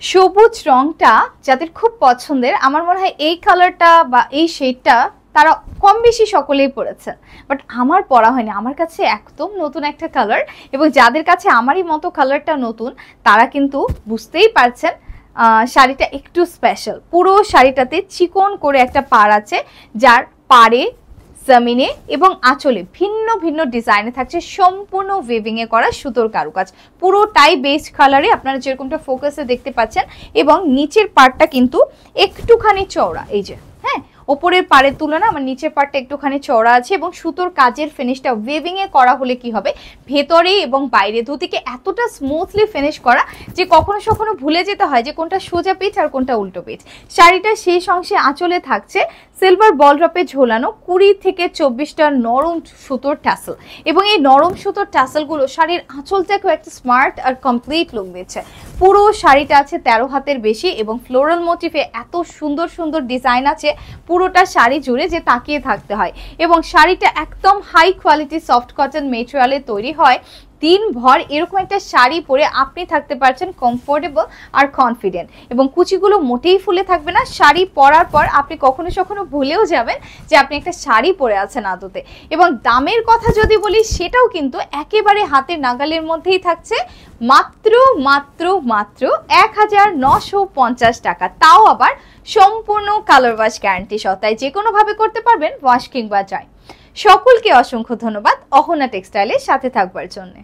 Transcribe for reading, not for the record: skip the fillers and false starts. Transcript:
সবুজ রংটা যাদের খুব পছন্দের, আমার মনে হয় এই কালারটা বা এই শেডটা তারা কম বেশি সকলেই পরেছেন, বাট আমার পরা হয়নি। আমার কাছে একদম নতুন একটা কালার, এবং যাদের কাছে আমারই মতো কালারটা নতুন তারা কিন্তু বুঝতেই পারছেন শাড়িটা একটু স্পেশাল। পুরো শাড়িটাতে চিকন করে একটা পাড় আছে, যার পাড়ে জামিনে এবং আঁচলে ভিন্ন ভিন্ন ডিজাইনে থাকছে সম্পূর্ণ ওয়েভিং এ করা সুতোর কারুকাজ। পুরোটাই বেজ কালারে আপনারা যেরকমটা ফোকাসে দেখতে পাচ্ছেন, এবং নিচের পার্টটা কিন্তু একটুখানি চওড়া। এই যে হ্যাঁ, ওপরের পাড়ের তুলনা আমার নিচের পার্টটা একটুখানি চওড়া আছে, এবং সুতোর কাজের ফিনিশটা ওয়েভিং এ করা হলে কি হবে, ভেতরে এবং বাইরে দুদিকে এতটা স্মুথলি ফিনিশ করা যে কখনো কখনো ভুলে যেতে হয় যে কোনটা সোজা পিচ আর কোনটা উল্টো পিচ। শাড়িটা শেষ অংশে আঁচলে থাকছে সিলভার বল ড্রপে ঝোলানো 20 থেকে 24টা নরম সুতোর ট্যাসেল, এবং এই নরম সুতোর ট্যাসেলগুলো শাড়ির আঁচলটাকেও একটা স্মার্ট আর কমপ্লিট লুক দিচ্ছে। পুরো শাড়িটা আছে 13 হাতের বেশি, এবং ফ্লোরাল মোটিভে এত সুন্দর সুন্দর ডিজাইন আছে পুরোটা শাড়ি জুড়ে যে তাকিয়ে থাকতে হয়। এবং শাড়িটা একদম হাই কোয়ালিটি সফট কটন মেটেরিয়ালে তৈরি হয়। দিনভর এরকম একটা শাড়ি পরে আপনি থাকতে পারছেন কমফোর্টেবল আর কনফিডেন্ট, এবং কুচিগুলো মোটেই ফুলে থাকবে না। শাড়ি পরার পর আপনি কখনো কখনো ভুলেও যাবেন যে আপনি একটা শাড়ি পরে আছেন আদতে। এবং দামের কথা যদি বলি, সেটাও কিন্তু একেবারে হাতের নাগালের মধ্যেই থাকছে, মাত্র মাত্র মাত্র 1950 টাকা, তাও আবার সম্পূর্ণ কালার ওয়াশ গ্যারান্টি সহ। তাই যে কোনো ভাবে করতে পারবেন ওয়াশ কিংবা ড্রাই। সকলকে অসংখ্য ধন্যবাদ অহনা টেক্সটাইলের সাথে থাকবার জন্য।